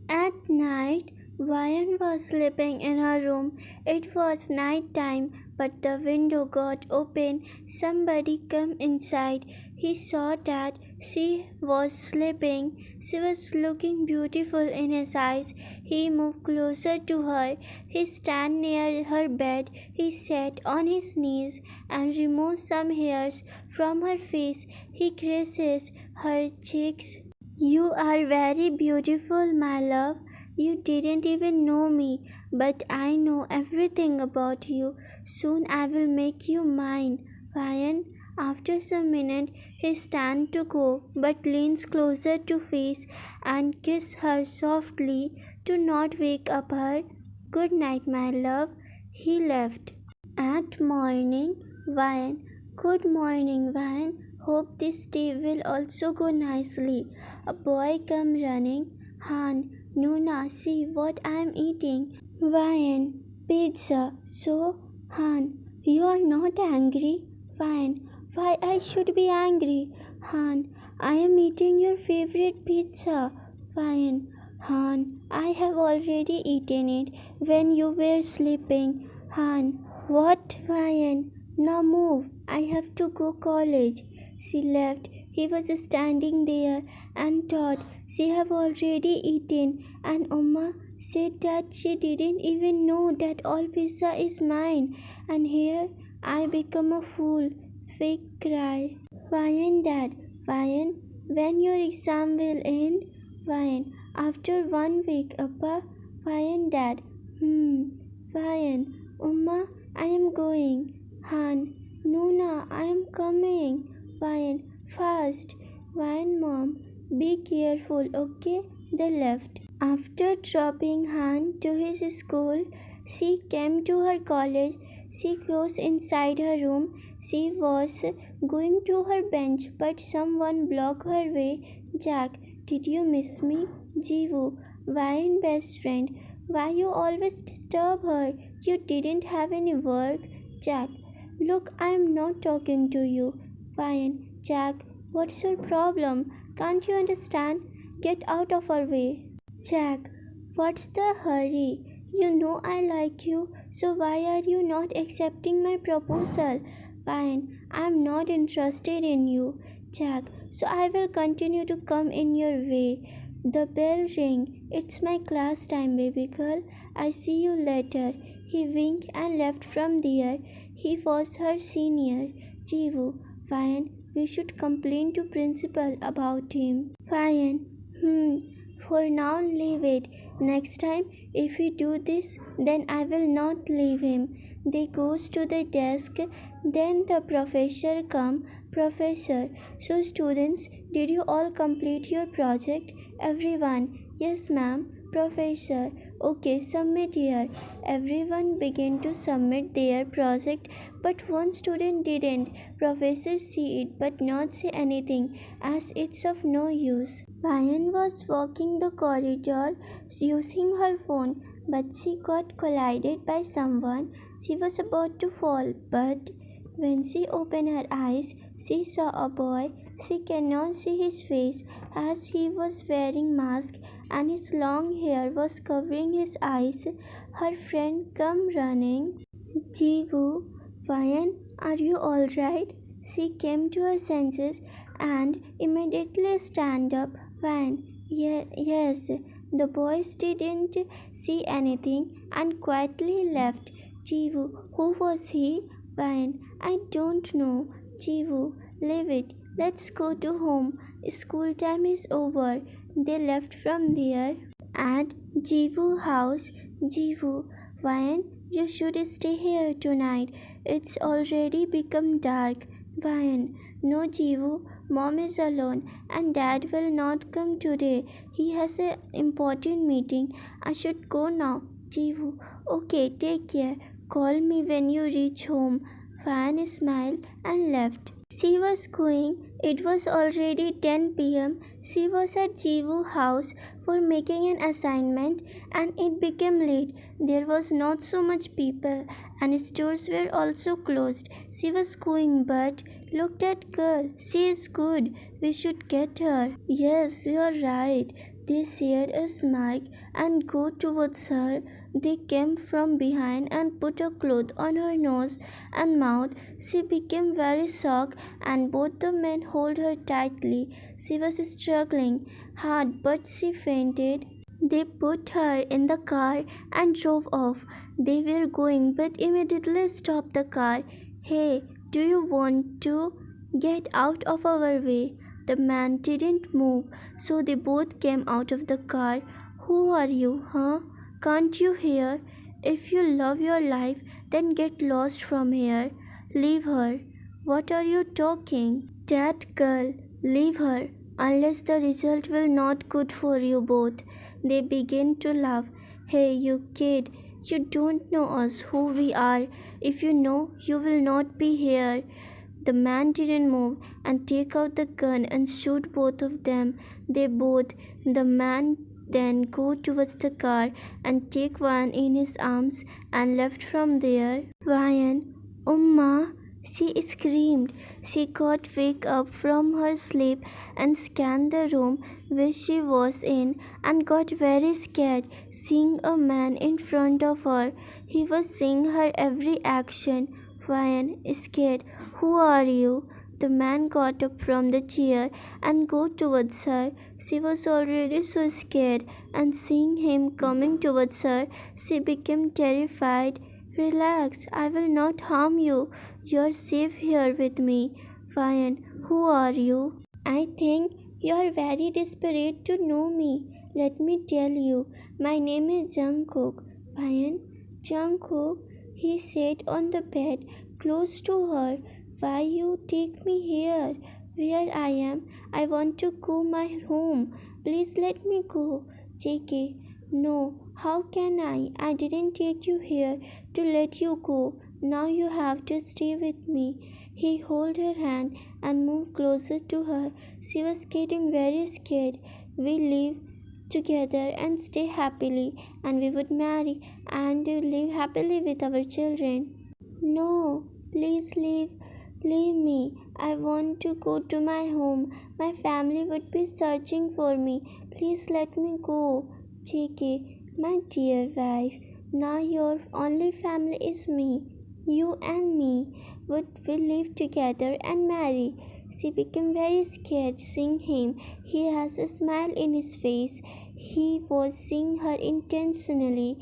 At night, Ryan was sleeping in her room. It was night time, but the window got open. Somebody came inside. He saw that she was sleeping. She was looking beautiful in his eyes. He moved closer to her. He stand near her bed. He sat on his knees and removed some hairs from her face. He kisses her cheeks. You are very beautiful, my love. You didn't even know me, but I know everything about you. Soon I will make you mine. Ryan, after some minutes, he stands to go, but leans closer to face and kiss her softly to not wake up her. Good night, my love. He left. At morning, Ryan. Good morning, Ryan. Hope this day will also go nicely. A boy come running. Han, Nuna, see what I am eating. Ryan, pizza. So, Han, you are not angry? Ryan, why I should be angry? Han, I am eating your favorite pizza. Ryan, Han, I have already eaten it when you were sleeping. Han, what? Ryan, now move. I have to go college. She left. He was standing there and thought she have already eaten, and Amma said that she didn't even know that all pizza is mine, and here I become a fool. Fake cry. Ryan, dad. Ryan, when your exam will end? Ryan, after 1 week, Appa. Ryan, dad. Ryan, Umma, I am going. Han, Nuna, I am coming. Ryan, fast. Ryan, mom, be careful, okay? They left. After dropping Han to his school, she came to her college. She goes inside her room. She was going to her bench, but someone blocked her way. Jack, did you miss me? Jivu, Ryan best friend. Why you always disturb her? You didn't have any work. Jack, look, I am not talking to you. Ryan, Jack, what's your problem? Can't you understand? Get out of our way. Jack, what's the hurry? You know I like you, so why are you not accepting my proposal? Ryan, I'm not interested in you. Jack, so I will continue to come in your way. The bell ring. It's my class time, baby girl. I see you later. He winked and left from there. He was her senior. Jivu, Ryan, we should complain to principal about him. Ryan, for now leave it. Next time, if we do this, then I will not leave him. They goes to the desk. Then the professor come. Professor, so students, did you all complete your project? Everyone, yes ma'am. Professor, okay, submit here. Everyone began to submit their project, but one student didn't. Professor see it but not say anything, as it's of no use. Ryan was walking the corridor using her phone, but she got collided by someone. She was about to fall, but when she opened her eyes, she saw a boy. She cannot see his face as he was wearing mask and his long hair was covering his eyes. Her friend come running. Jivu, Ryan, are you alright? She came to her senses and immediately stand up. Ryan, yes. The boys didn't see anything and quietly left. Jivu, who was he? Ryan, I don't know. Jivu, leave it. Let's go to home. School time is over. They left from there. At Jivu house, Jivu, Ryan, you should stay here tonight. It's already become dark. Ryan, no Jivu, mom is alone and dad will not come today. He has an important meeting. I should go now. Jivu, okay, take care. Call me when you reach home. Ryan smiled and left. She was going. It was already 10 p.m. She was at Jivu's house for making an assignment and it became late. There was not so much people and stores were also closed. She was going but looked at girl. She is good. We should get her. Yes, you're right. They shared a smile and go towards her. They came from behind and put a cloth on her nose and mouth. She became very shocked and both the men held her tightly. She was struggling hard but she fainted. They put her in the car and drove off. They were going but immediately stopped the car. Hey, do you want to get out of our way? The man didn't move, so they both came out of the car. Who are you, huh? Can't you hear? If you love your life, then get lost from here. Leave her. What are you talking? That girl. Leave her. Unless the result will not good for you both. They began to laugh. Hey, you kid. You don't know us, who we are. If you know, you will not be here. The man didn't move and take out the gun and shoot both of them. The man then go towards the car and take one in his arms and left from there. Ryan, Umma, she screamed. She got wake up from her sleep and scanned the room which she was in and got very scared seeing a man in front of her. He was seeing her every action. Ryan, scared. Who are you? The man got up from the chair and go towards her. She was already so scared, and seeing him coming towards her, she became terrified. Relax, I will not harm you. You're safe here with me. Ryan, who are you? I think you're very desperate to know me. Let me tell you, my name is Jungkook. Ryan, Jungkook, he sat on the bed close to her. Why you take me here? Where I am? I want to go my home. Please let me go. JK, no, how can I? I didn't take you here to let you go. Now you have to stay with me. He held her hand and moved closer to her. She was getting very scared. We live together and stay happily, and we would marry and live happily with our children. No, please leave me. I want to go to my home. My family would be searching for me. Please let me go. JK, my dear wife, now your only family is me. You and me would we live together and marry. She became very scared seeing him. He has a smile in his face. He was seeing her intentionally.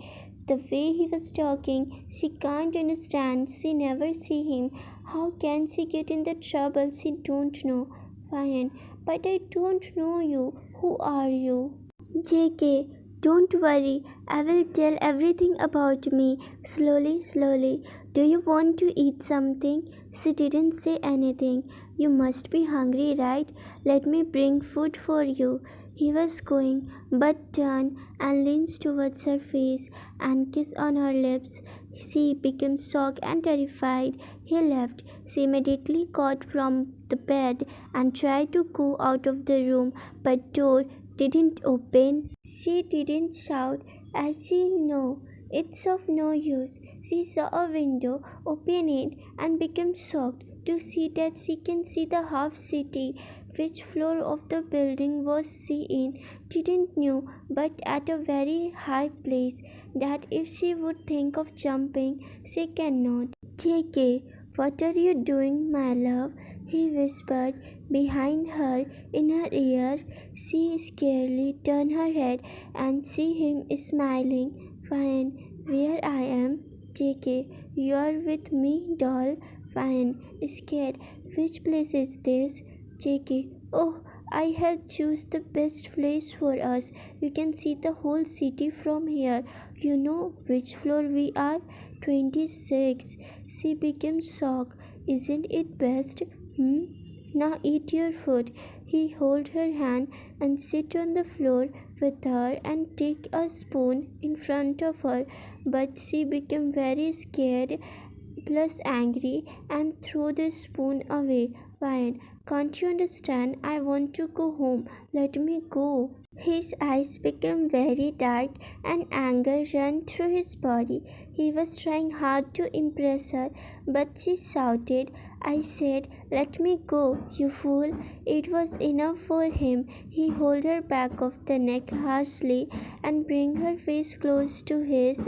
The way he was talking, she can't understand. She never see him. How can she get in the trouble she don't know? Fine, but I don't know you. Who are you? JK, don't worry. I will tell everything about me. Slowly. Do you want to eat something? She didn't say anything. You must be hungry, right? Let me bring food for you. He was going, but turned and leaned towards her face and kissed on her lips. She became shocked and terrified. He left. She immediately got from the bed and tried to go out of the room, but door didn't open. She didn't shout as she knew it's of no use. She saw a window, opened it, and became shocked to see that she can see the half city. Which floor of the building was she in? Didn't know, but at a very high place that if she would think of jumping, she cannot. JK, what are you doing, my love? He whispered behind her in her ear. She scarcely turned her head and see him smiling. Fine, where I am? JK, you are with me, doll. Fine, scared. Which place is this? JK, oh, I have choose the best place for us. We can see the whole city from here. You know which floor we are? 26. She became shocked. Isn't it best? Now eat your food. He held her hand and sit on the floor with her and take a spoon in front of her. But she became very scared plus angry and threw the spoon away. Fine, can't you understand? I want to go home. Let me go. His eyes became very dark and anger ran through his body. He was trying hard to impress her, but she shouted. I said, let me go, you fool. It was enough for him. He held her back of the neck harshly and bring her face close to his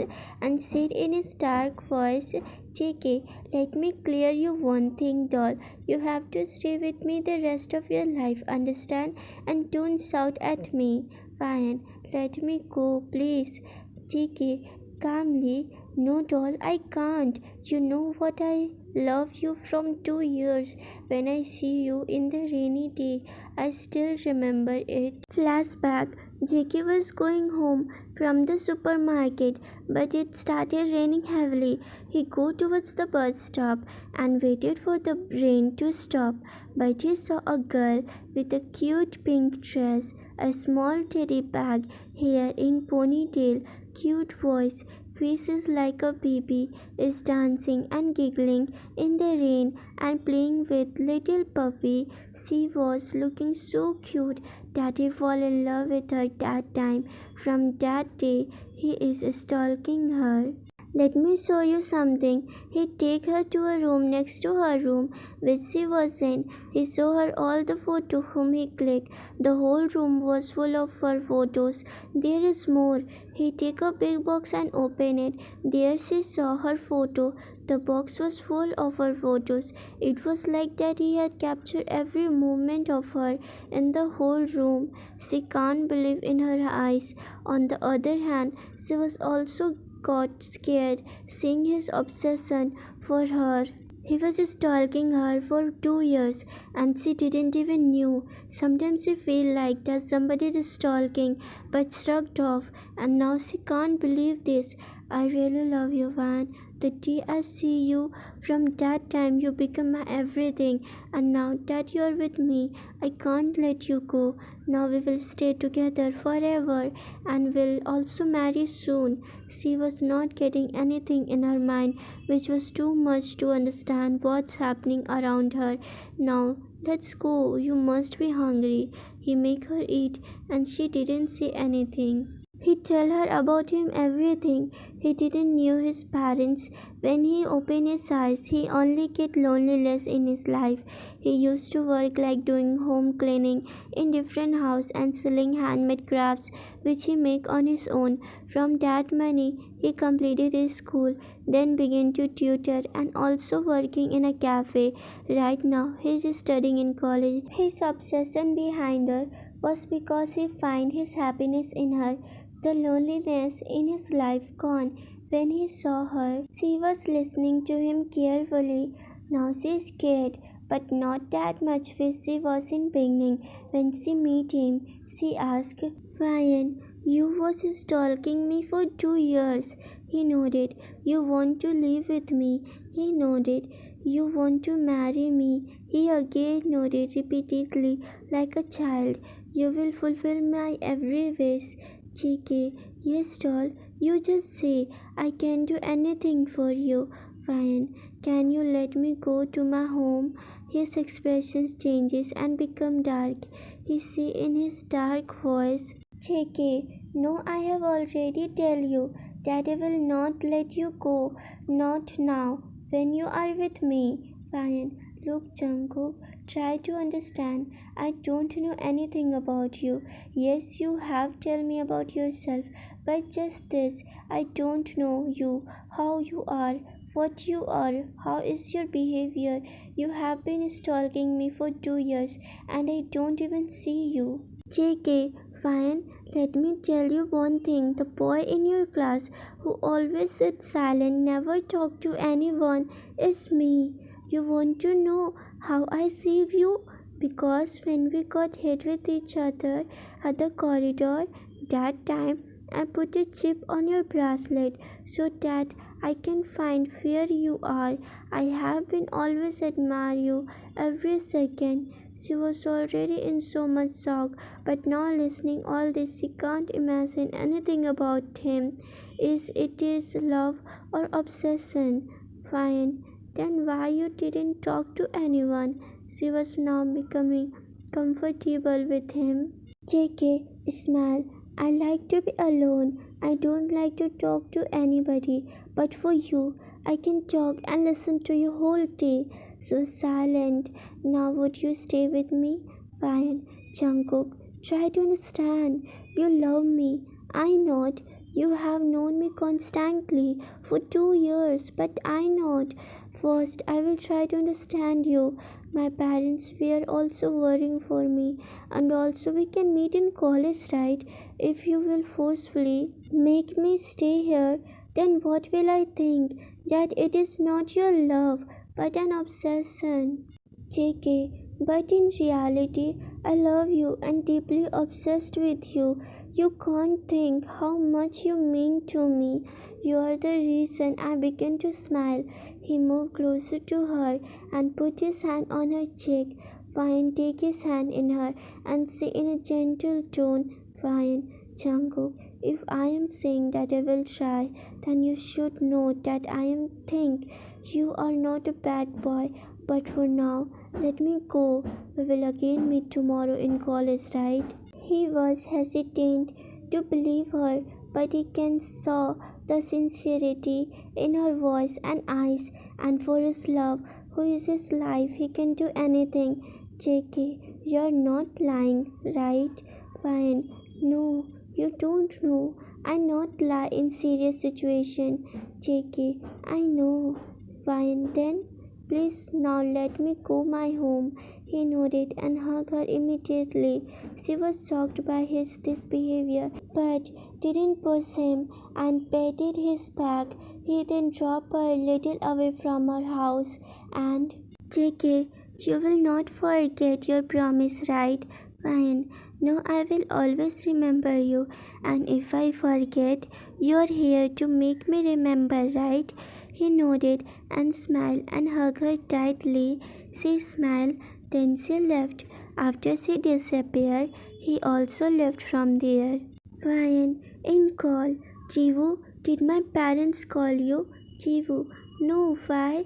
and said in his dark voice, JK, let me clear you one thing, doll. You have to stay with me the rest of your life, understand? And don't shout at me. Fine, let me go, please. JK, calmly. No, doll, I can't. You know what I love you from 2 years. When I see you in the rainy day, I still remember it. Flashback. JK was going home from the supermarket, but it started raining heavily. He go towards the bus stop and waited for the rain to stop, but he saw a girl with a cute pink dress, a small teddy bag, hair in ponytail, cute voice, faces like a baby, is dancing and giggling in the rain and playing with little puppy. She was looking so cute that he fall in love with her that time. From that day, he is stalking her. Let me show you something. He take her to a room next to her room, which she was in. He show her all the photos whom he clicked. The whole room was full of her photos. There is more. He take a big box and open it. There she saw her photo. The box was full of her photos. It was like that he had captured every movement of her in the whole room. She can't believe in her eyes. On the other hand, she was also got scared seeing his obsession for her. He was stalking her for 2 years and she didn't even knew. Sometimes she feel like that somebody is stalking but shrugged off and now she can't believe this. I really love you, Van. The day I see you, from that time you become my everything, and now that you are with me, I can't let you go. Now we will stay together forever and will also marry soon. She was not getting anything in her mind, which was too much to understand what's happening around her. Now let's go. You must be hungry. He make her eat and she didn't say anything. He tell her about him everything. He didn't knew his parents. When he opened his eyes, he only get loneliness in his life. He used to work like doing home cleaning in different house and selling handmade crafts which he make on his own. From that money, he completed his school, then began to tutor and also working in a cafe. Right now, he is studying in college. His obsession behind her was because he find his happiness in her. The loneliness in his life gone when he saw her. She was listening to him carefully. Now she is scared, but not that much as she was in beginning. When she met him, she asked, Ryan, you was stalking me for 2 years. He nodded. You want to live with me? He nodded. You want to marry me? He again nodded repeatedly like a child. You will fulfill my every wish. JK, yes, doll, you just say, I can do anything for you. Fine, can you let me go to my home? His expression changes and become dark. He say in his dark voice, JK, no, I have already tell you that I will not let you go. Not now, when you are with me. Fine, look, Jungkook, try to understand. I don't know anything about you. Yes, you have tell me about yourself, but just this, I don't know you, how you are, what you are, how is your behavior. You have been stalking me for 2 years and I don't even see you. JK, fine, let me tell you one thing. The boy in your class who always sits silent, never talk to anyone, is me. You want to know how I saved you? Because when we got hit with each other at the corridor, that time I put a chip on your bracelet so that I can find where you are. I have been always admire you every second. She was already in so much shock, but now listening all this she can't imagine anything about him. Is it is love or obsession? Fine. Then why you didn't talk to anyone? She was now becoming comfortable with him. JK, smile. I like to be alone. I don't like to talk to anybody. But for you, I can talk and listen to you whole day. So silent. Now would you stay with me? Fine. Jungkook, try to understand. You love me. I not. You have known me constantly for 2 years, but I not. First, I will try to understand you. My parents were also worrying for me, and also we can meet in college, right? If you will forcefully make me stay here, then what will I think? That it is not your love, but an obsession. JK, but in reality, I love you and deeply obsessed with you. You can't think how much you mean to me. You are the reason I began to smile. He moved closer to her and put his hand on her cheek. Fine, take his hand in her and say in a gentle tone, Fine, Jungkook, if I am saying that I will try, then you should know that I am think you are not a bad boy. But for now, let me go. We will again meet tomorrow in college, right? He was hesitant to believe her, but he can saw the sincerity in her voice and eyes, and for his love, who is his life, he can do anything. JK, you're not lying, right? Fine. No, you don't know. I not lie in serious situation. JK, I know. Fine then. Please now let me go my home. He nodded and hugged her immediately. She was shocked by his this behavior, but didn't push him and patted his back. He then dropped her a little away from her house and JK, you will not forget your promise, right? Fine. No, I will always remember you. And if I forget, you're here to make me remember, right? He nodded and smiled and hugged her tightly. She smiled, then she left. After she disappeared, he also left from there. Ryan, in call. Jivu, did my parents call you? Jivu, no, why?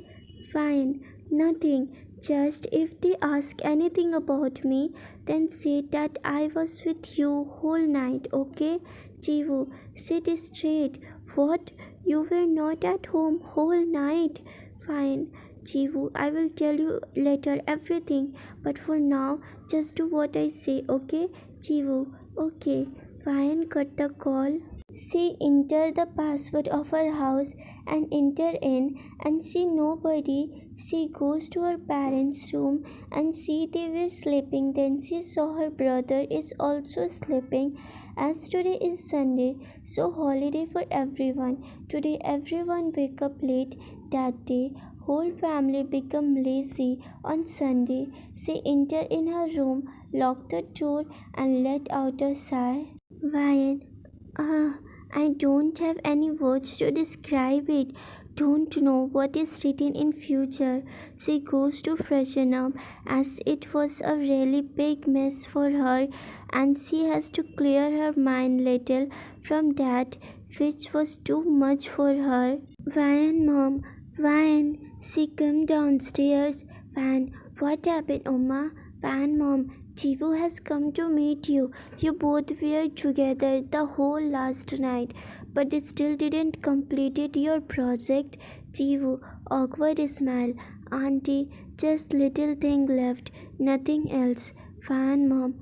Fine, nothing. Just if they ask anything about me, then say that I was with you whole night, okay? Jivu, sit straight. What? You were not at home whole night? Fine. Jivu, I will tell you later everything, but for now, just do what I say, okay? Jivu, okay. Fine, cut the call. She entered the password of her house and enter in and see nobody. She goes to her parents' room and see they were sleeping. Then she saw her brother is also sleeping. As today is Sunday, so holiday for everyone. Today everyone wake up late. That day, whole family become lazy on Sunday. She enter in her room, locked the door and let out a sigh. Ryan, I don't have any words to describe it. Don't know what is written in future. She goes to freshen up as it was a really big mess for her and she has to clear her mind little from that which was too much for her. Ryan mom, Ryan, she come downstairs. Van, what happened, Oma? Van mom, Chivu has come to meet you. You both were together the whole last night, but still didn't completed your project. Chivu, awkward smile. Auntie, just little thing left, nothing else. Fan mom,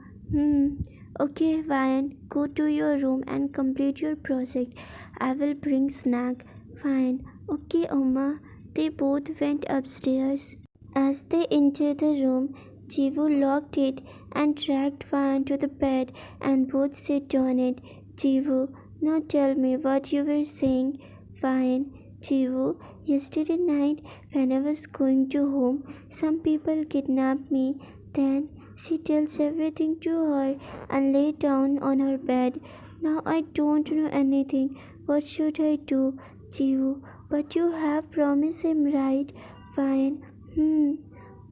Okay, Ryan, go to your room and complete your project. I will bring snack. Fine. Okay, Oma. They both went upstairs. As they entered the room, Jivu locked it and dragged Van to the bed and both sat on it. Jivu, now tell me what you were saying. Fine. Jivu, yesterday night when I was going to home, some people kidnapped me. Then she tells everything to her and lay down on her bed. Now I don't know anything. What should I do? Jivu, but you have promised him, right? Fine.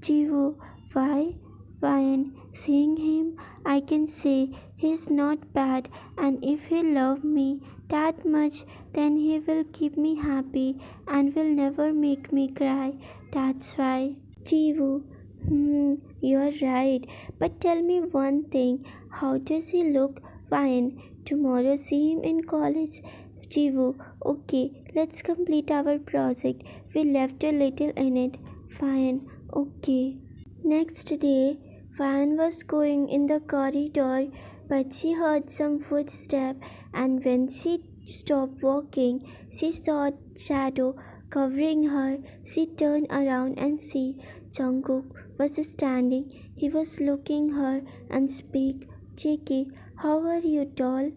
Jivu, why? Fine. Seeing him, I can say he's not bad, and if he loved me that much, then he will keep me happy and will never make me cry. That's why. Jivu, you're right. But tell me one thing. How does he look? Fine. Tomorrow see him in college. Jivu. Okay, let's complete our project. We left a little in it. Fine. Okay. Next day, Fan was going in the corridor, but she heard some footsteps, and when she stopped walking, she saw a shadow covering her. She turned around and see Jungkook was standing. He was looking her and speak. Jiki, how are you, doll?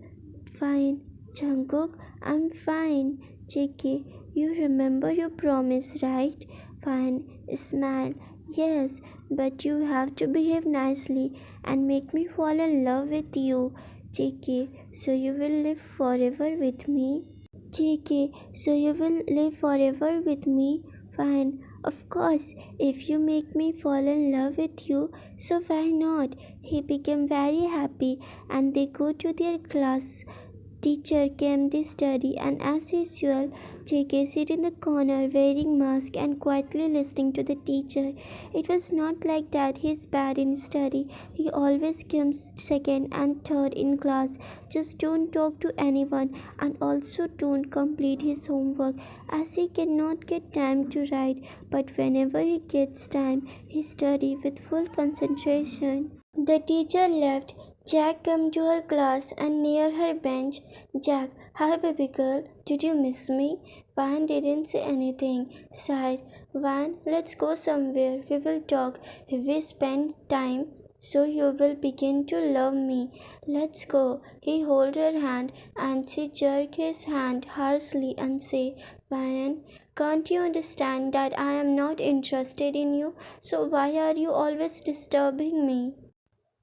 Fine. Jungkook, I'm fine. Jiki, you remember your promise, right? Fine. Smile. Yes, but you have to behave nicely and make me fall in love with you. JK, so you will live forever with me? JK, so you will live forever with me? Fine. Of course, if you make me fall in love with you, so why not? He became very happy and they go to their class. Teacher came this study and as usual JK sit in the corner wearing mask and quietly listening to the teacher. It was not like that he's bad in study. He always comes second and third in class. Just don't talk to anyone and also don't complete his homework as he cannot get time to write. But whenever he gets time, he study with full concentration. The teacher left. Jack came to her class and near her bench. Jack, hi baby girl, did you miss me? Van didn't say anything. Sighed. Van, let's go somewhere. We will talk. If we spend time, so you will begin to love me. Let's go. He held her hand and she jerked his hand harshly and said, Van, can't you understand that I am not interested in you? So why are you always disturbing me?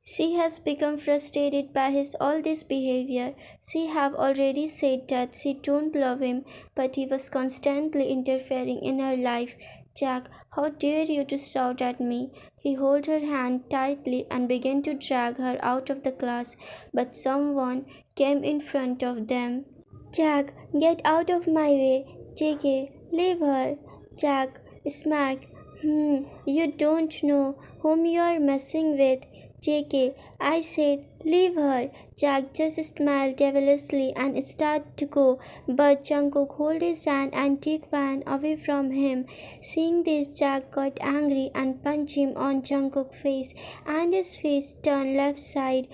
She has become frustrated by his all this behavior. She have already said that she don't love him, but he was constantly interfering in her life. Jack, how dare you to shout at me? He held her hand tightly and began to drag her out of the class, but someone came in front of them. Jack, get out of my way. JK, leave her. Jack, smack. You don't know whom you are messing with. JK, I said, leave her. Jack just smiled devilishly and started to go, but Jungkook held his hand and took Van away from him. Seeing this, Jack got angry and punched him on Jungkook's face, and his face turned left side.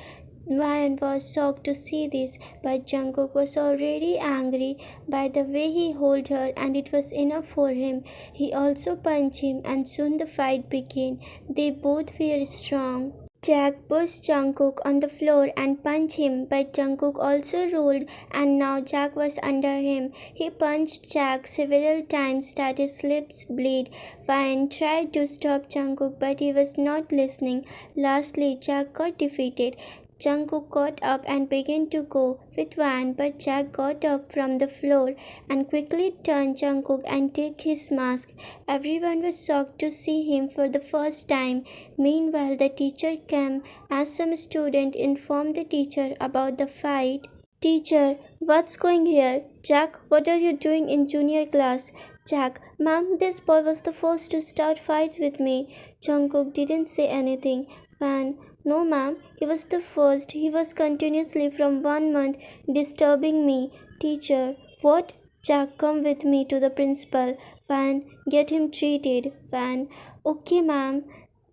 Ryan was shocked to see this, but Jungkook was already angry by the way he held her and it was enough for him. He also punched him and soon the fight began. They both were strong. Jack pushed Jungkook on the floor and punched him, but Jungkook also rolled and now Jack was under him. He punched Jack several times that his lips bled. Ryan tried to stop Jungkook, but he was not listening. Lastly, Jack got defeated. Jungkook got up and began to go with Van, but Jack got up from the floor and quickly turned Jungkook and took his mask. Everyone was shocked to see him for the first time. Meanwhile, the teacher came as some student informed the teacher about the fight. Teacher, what's going here? Jack, what are you doing in junior class? Jack, ma'am, this boy was the first to start fight with me. Jungkook didn't say anything. Van, no ma'am, he was the first. He was continuously from 1 month disturbing me. Teacher, what? Jack, come with me to the principal. Van, get him treated. Van, okay ma'am.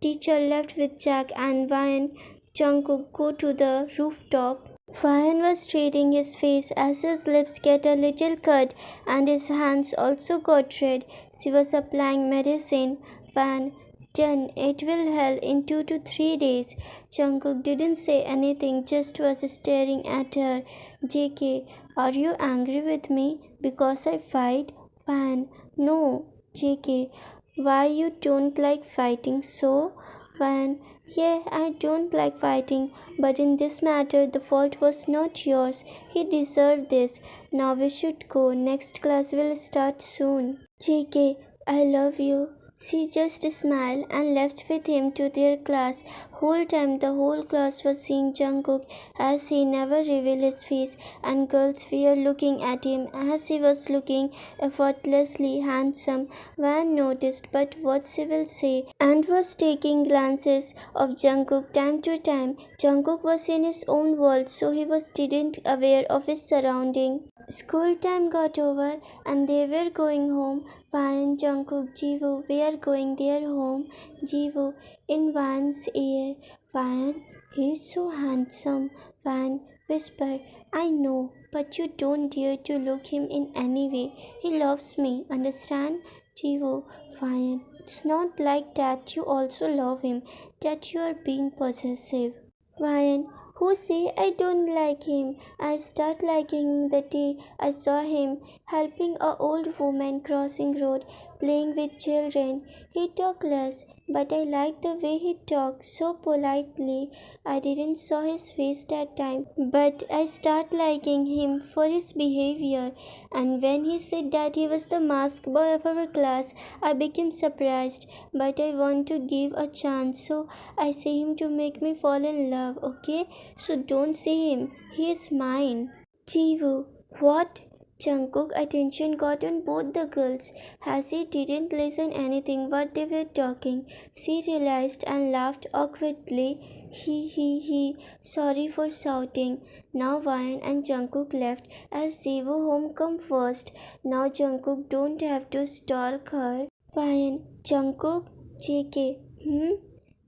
Teacher left with Jack and Van. Jungkook go to the rooftop. Ryan was treating his face as his lips get a little cut and his hands also got red. She was applying medicine. Van, done. It will heal in 2 to 3 days. Jungkook didn't say anything, just was staring at her. JK, are you angry with me because I fight? Van, no. JK, why you don't like fighting so? Van, yeah, I don't like fighting, but in this matter the fault was not yours. He deserved this. Now we should go. Next class will start soon. JK, I love you. She just smiled and left with him to their class. Whole time the whole class was seeing Jungkook as he never revealed his face, and girls were looking at him as he was looking effortlessly handsome. Van noticed but what she will say and was taking glances of Jungkook time to time. Jungkook was in his own world, so he was didn't aware of his surrounding. School time got over and they were going home. Van, Jungkook, Jiwoo were going their home. Jiwoo in Van's ear. Van, he's so handsome. Van whispered, I know, but you don't dare to look him in any way. He loves me, understand? Jiwoo, Van, it's not like that you also love him, that you are being possessive. Ryan, who say I don't like him? I start liking him the day I saw him helping a old woman crossing road, playing with children. He talk less, but I like the way he talk so politely. I didn't saw his face that time, but I start liking him for his behavior. And when he said that he was the masked boy of our class, I became surprised. But I want to give a chance, so I say him to make me fall in love, okay? So don't see him. He is mine. Jiwoo, what? Jungkook's attention got on both the girls as he didn't listen anything what they were talking. She realized and laughed awkwardly. He. Sorry for shouting. Now Ryan and Jungkook left as Jiwoo home come first. Now Jungkook don't have to stalk her. Ryan, Jungkook, JK.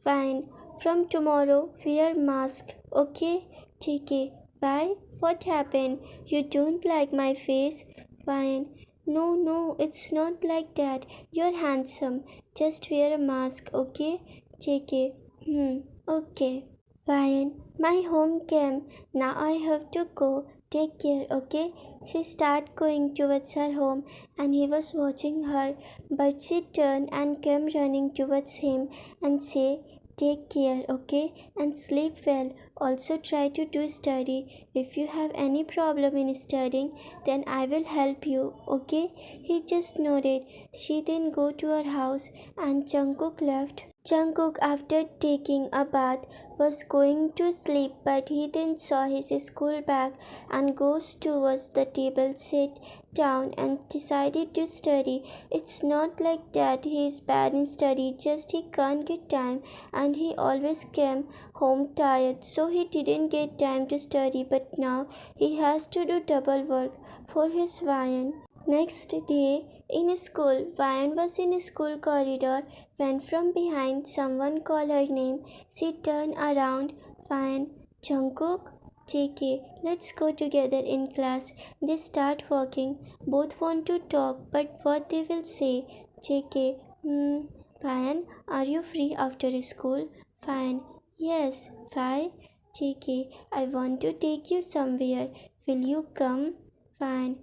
Fine. From tomorrow, wear mask. Okay? JK. Why? What happened? You don't like my face? Fine. No, it's not like that. You're handsome. Just wear a mask, okay? JK. Okay. Fine. My home came. Now I have to go. Take care, okay? She started going towards her home and he was watching her, but she turned and came running towards him and said, take care, okay? And sleep well. Also try to do study. If you have any problem in studying, then I will help you, okay? He just nodded. She then go to her house and Jungkook left. Jungkook, after taking a bath, was going to sleep, but he then saw his school bag and goes towards the table, sat down and decided to study. It's not like that he is bad in study, just he can't get time and he always came home tired, so he didn't get time to study, but now he has to do double work for his Ryan. Next day in school, Ryan was in a school corridor when from behind someone called her name. She turned around. Ryan, Jungkook, JK, let's go together in class. They start walking. Both want to talk, but what they will say? JK, Ryan, are you free after school? Ryan, yes. Why? JK, I want to take you somewhere. Will you come? Ryan,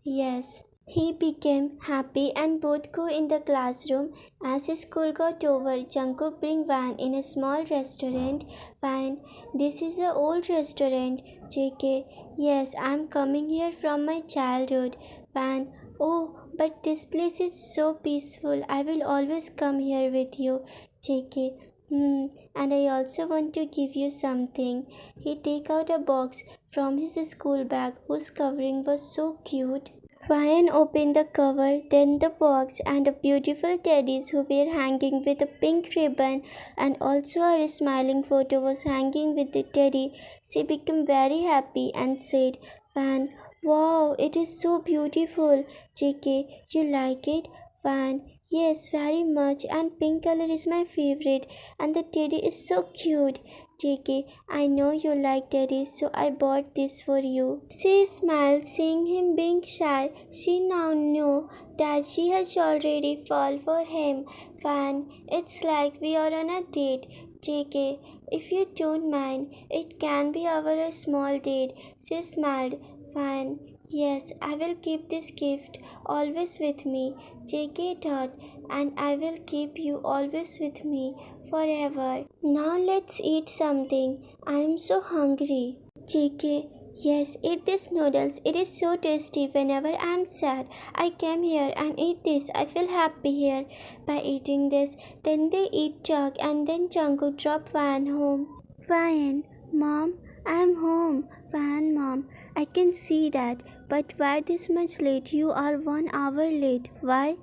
yes. He became happy and both go in the classroom. As school got over, Jungkook bring Van in a small restaurant. Van, this is the old restaurant. JK, yes, I'm coming here from my childhood. Van, oh, but this place is so peaceful. I will always come here with you. JK, and I also want to give you something. He take out a box from his school bag whose covering was so cute. Ryan opened the cover, then the box, and the beautiful teddies who were hanging with a pink ribbon, and also her smiling photo was hanging with the teddy. She became very happy and said, Van, wow, it is so beautiful. JK, you like it? Van, yes, very much, and pink color is my favorite, and the teddy is so cute. JK, I know you like teddies, so I bought this for you. She smiled, seeing him being shy. She now knew that she has already fallen for him. Fan, it's like we are on a date. JK, if you don't mind, it can be our small date. She smiled. Fan, yes, I will keep this gift always with me. JK thought, and I will keep you always with me forever. Now let's eat something. I am so hungry. JK, Yes, eat this noodles. It is so tasty. Whenever I am sad, I come here and eat this. I feel happy here by eating this. Then they eat Chuck and then Jungkook drop Van home. Van, Mom, I am home. Van, Mom, I can see that. But why this much late? You are 1 hour late. Why?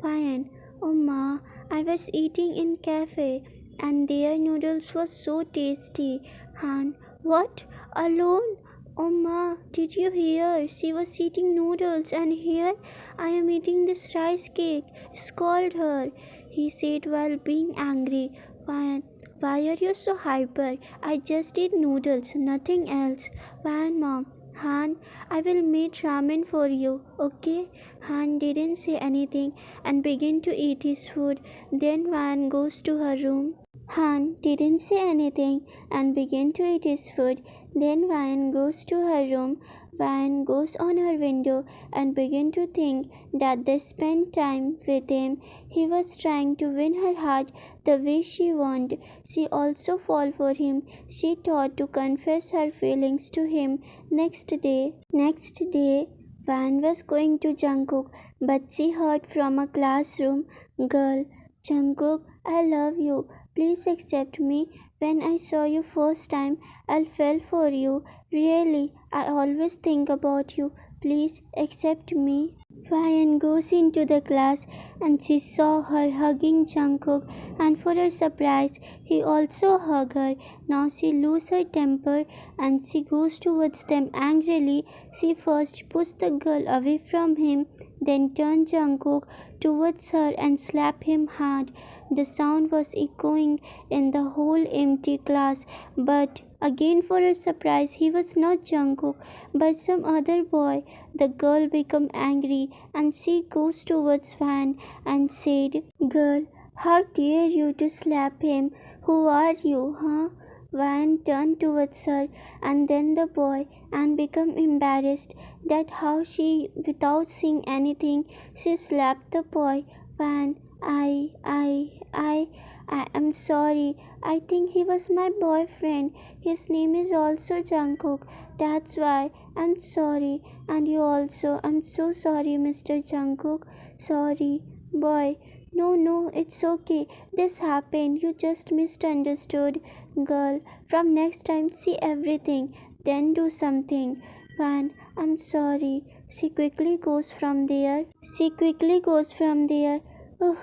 Fine. Oh ma, I was eating in cafe and their noodles was so tasty. Han, what? Alone? Oh ma, did you hear? She was eating noodles and here I am eating this rice cake. Scold her, he said while being angry. Fine. Why are you so hyper? I just eat noodles, nothing else. Fine, mom. Han, I will make ramen for you, okay? Han didn't say anything and began to eat his food. Then Van goes to her room. Han didn't say anything and began to eat his food. Then Van goes to her room. Van goes on her window and began to think that they spent time with him. He was trying to win her heart the way she wanted. She also fall for him. She thought to confess her feelings to him Next day, Van was going to Jungkook, but she heard from a classroom, "Girl, Jungkook, I love you. Please accept me. When I saw you first time, I fell for you. Really, I always think about you. Please accept me." Ryan goes into the class and she saw her hugging Jungkook, and for her surprise, he also hugged her. Now she loses her temper and she goes towards them angrily. She first pushed the girl away from him, then turned Jungkook towards her and slapped him hard. The sound was echoing in the whole empty class, but again for her surprise, he was not Jungkook, but some other boy. The girl became angry and she goes towards Van and said, "Girl, how dare you to slap him? Who are you, huh?" Van turned towards her and then the boy and became embarrassed that how she, without saying anything, she slapped the boy. Van, I am sorry. I think he was my boyfriend. His name is also Jungkook. That's why I'm sorry. And you also. I'm so sorry, Mr. Jungkook. Sorry. Boy. No, it's okay. This happened. You just misunderstood. Girl, from next time, see everything. Then do something. Van, I'm sorry. She quickly goes from there. Ugh,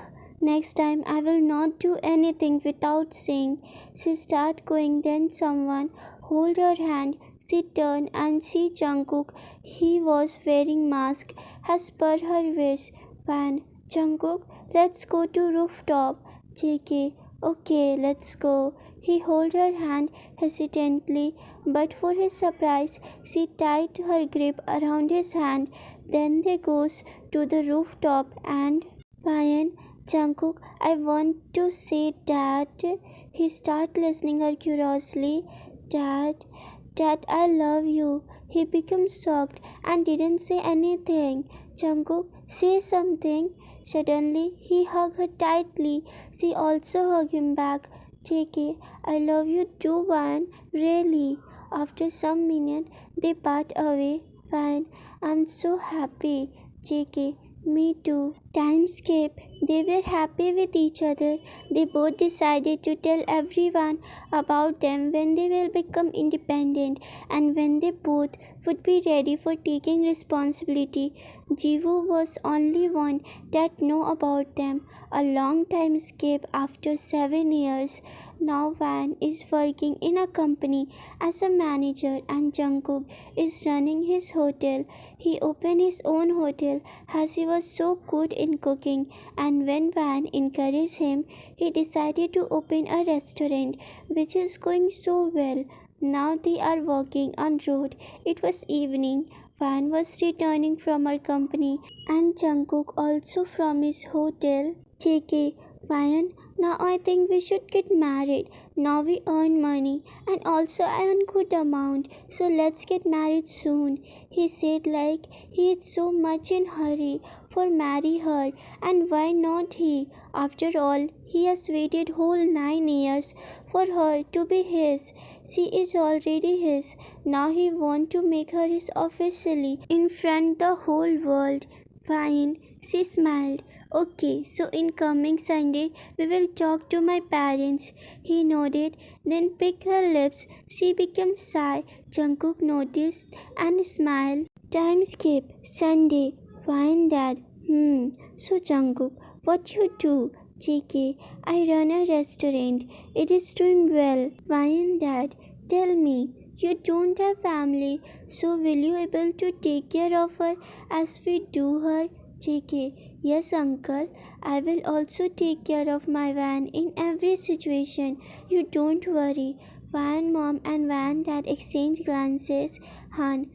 next time I will not do anything without saying. She start going, then someone hold her hand. She turned and see Jungkook. He was wearing mask as per her wish. Van, Jungkook, let's go to rooftop. JK, okay, let's go. He held her hand hesitantly, but for his surprise, she tied her grip around his hand. Then they goes to the rooftop and Ryan, Jungkook, I want to say that he started listening her curiously. Dad, Dad, I love you. He became shocked and didn't say anything. Jungkook, say something. Suddenly, he hugged her tightly. She also hugged him back. JK, I love you too, Van. Really. After some minutes, they part away. Van, I'm so happy. JK, me too. Timescape. They were happy with each other. They both decided to tell everyone about them when they will become independent and when they both would be ready for taking responsibility. Jivu was only one that knew about them. A long time escape after 7 years. Now Van is working in a company as a manager and Jungkook is running his hotel. He opened his own hotel as he was so good in cooking, and when Van encouraged him, he decided to open a restaurant which is going so well. Now they are walking on road. It was evening. Van was returning from her company and Jungkook also from his hotel. JK, Van, now I think we should get married. Now we earn money and also I earn good amount. So let's get married soon. He said like he is so much in hurry for marry her, and why not he? After all, he has waited whole 9 years for her to be his. She is already his. Now he wants to make her his officially in front the whole world. Fine, she smiled. Okay, so in coming Sunday we will talk to my parents. He nodded, then picked her lips. She became shy. Jungkook noticed and smiled. Time skip. Sunday. Fine, Dad. So Jungkook, what you do? JK, I run a restaurant. It is doing well. Fine, Dad. Tell me, you don't have family, so will you able to take care of her as we do her? JK, yes, uncle. I will also take care of my van in every situation. You don't worry. Van mom and van dad exchange glances. Han,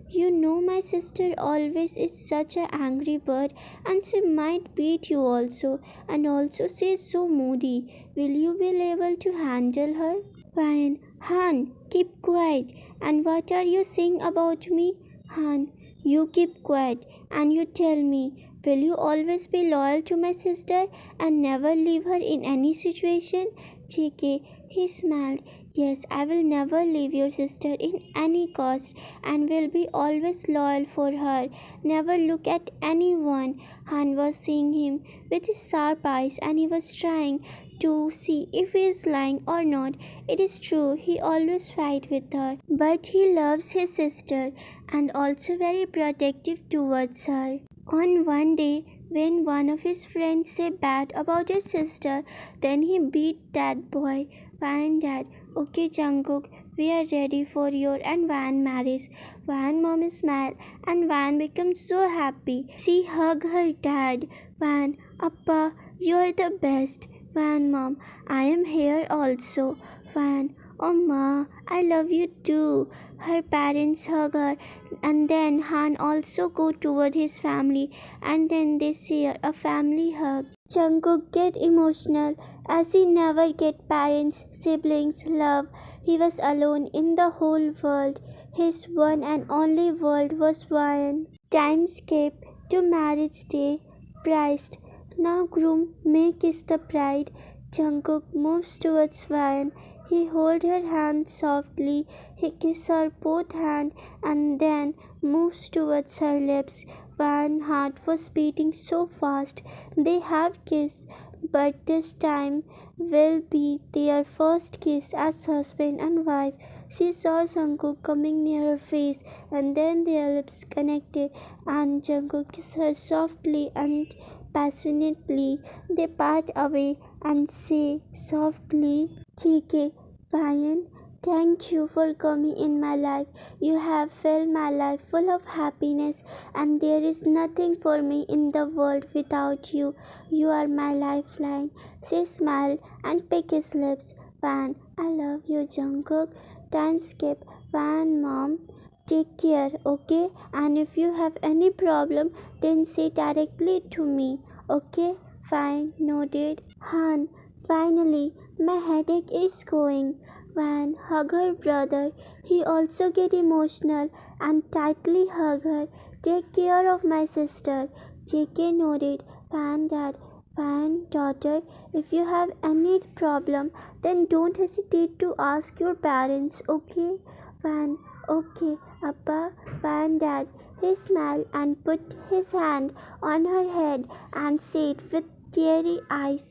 you know my sister always is such an angry bird and she might beat you also, and also she is so moody. Will you be able to handle her? Fine. Han, keep quiet. And what are you saying about me? Han, you keep quiet and you tell me, will you always be loyal to my sister and never leave her in any situation? JK, he smiled. Yes, I will never leave your sister in any cost and will be always loyal for her. Never look at anyone. Han was seeing him with his sharp eyes and he was trying to see if he is lying or not. It is true, he always fight with her, but he loves his sister and also very protective towards her. On one day, when one of his friends said bad about his sister, then he beat that boy. Van dad, okay Jungkook, we are ready for your and Van marriage. Van mom smiled and Van becomes so happy. She hugged her dad. Van, Appa, you are the best. Van mom, I am here also. Van, oh ma, I love you too. Her parents hug her and then Han also go toward his family and then they share a family hug. Jungkook get emotional as he never get parents, siblings, love. He was alone in the whole world. His one and only world was Ryan. Time skip to marriage day. Priced. Now groom may kiss the bride. Jungkook moves towards Ryan. He holds her hand softly. He kisses her both hands and then moves towards her lips. Van's heart was beating so fast. They have kissed, but this time will be their first kiss as husband and wife. She saw Jungkook coming near her face, and then their lips connected, and Jungkook kissed her softly and passionately. They part away and say softly, JK, Ryan, thank you for coming in my life. You have filled my life full of happiness, and there is nothing for me in the world without you. You are my lifeline. She smiled and picked his lips. Van, I love you, Jungkook. Time skip. Van, mom. Take care, okay? And if you have any problem, then say directly to me, okay? Fine, noted. Han, finally, my headache is going. Van, hug her brother. He also get emotional and tightly hug her. Take care of my sister. JK nodded. Van, dad. Van, daughter, if you have any problem, then don't hesitate to ask your parents, okay? Van, okay, Appa. Van, dad. He smiled and put his hand on her head and said with teary eyes,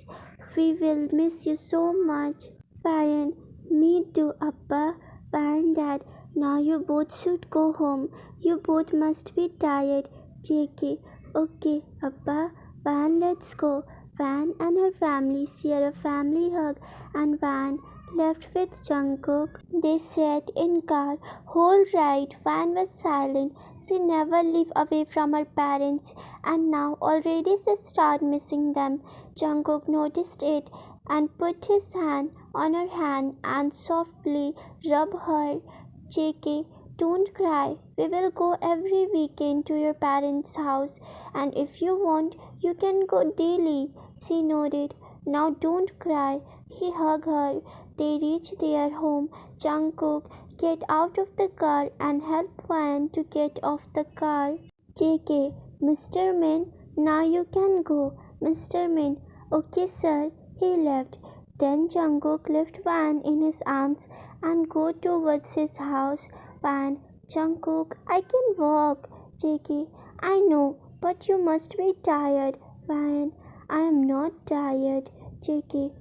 we will miss you so much. Van, me too, Appa. Van, dad. Now you both should go home. You both must be tired. JK, okay, Appa. Van, let's go. Van and her family share a family hug and Van left with Jungkook. They sat in car. Whole ride, Van was silent. She never lived away from her parents and now already she started missing them. Jungkook noticed it and put his hand on her hand and softly rubbed her. JK, don't cry. We will go every weekend to your parents' house and if you want, you can go daily. She nodded. Now don't cry. He hugged her. They reached their home. Jungkook get out of the car and help Van to get off the car. JK, Mr. Min, now you can go. Mr. Min, okay sir. He left. Then Jungkook lifts Van in his arms and go towards his house. Van, Jungkook, I can walk. JK, I know, but you must be tired. Van, I am not tired. JK,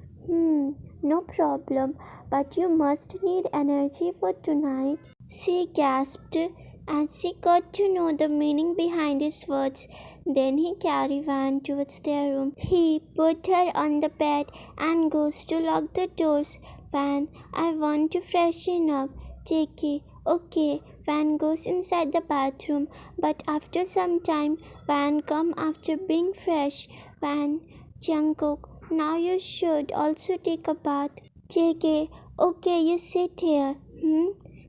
no problem, but you must need energy for tonight. She gasped as she got to know the meaning behind his words. Then he carried Van towards their room. He put her on the bed and goes to lock the doors. Van, I want to freshen up. JK, okay. Van goes inside the bathroom, but after some time, Van come after being fresh. Van, Jungkook, now you should also take a bath. JK, okay, you sit here.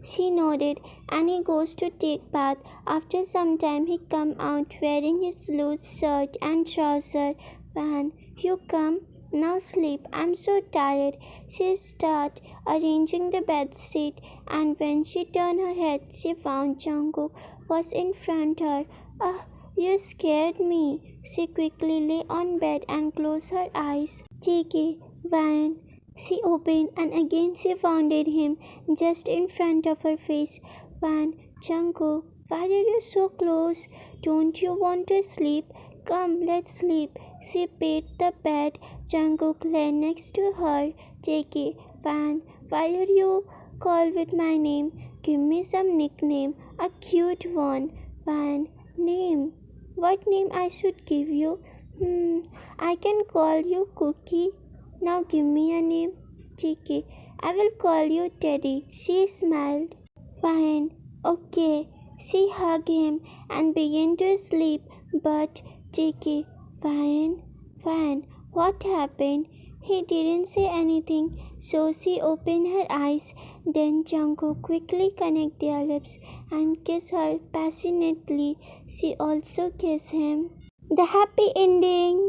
She nodded and he goes to take bath. After some time he come out wearing his loose shirt and trouser. Van, you come? Now sleep. I'm so tired. She start arranging the bed sheet and when she turned her head she found Jungkook was in front her. Ah, you scared me. She quickly lay on bed and closed her eyes. JK, Van, she opened and again she found him just in front of her face. Van, Jungkook, why are you so close? Don't you want to sleep? Come, let's sleep. She patted the bed. Jungkook lay next to her. JK, Van, why are you called with my name? Give me some nickname, a cute one. Van, name. What name I should give you? I can call you Cookie. Now give me a name. JK, I will call you Teddy. She smiled. Fine. Okay. She hugged him and began to sleep. But JK, fine. What happened? He didn't say anything, so she opened her eyes. Then Jungkook quickly connected their lips and kissed her passionately. She also kissed him. The happy ending.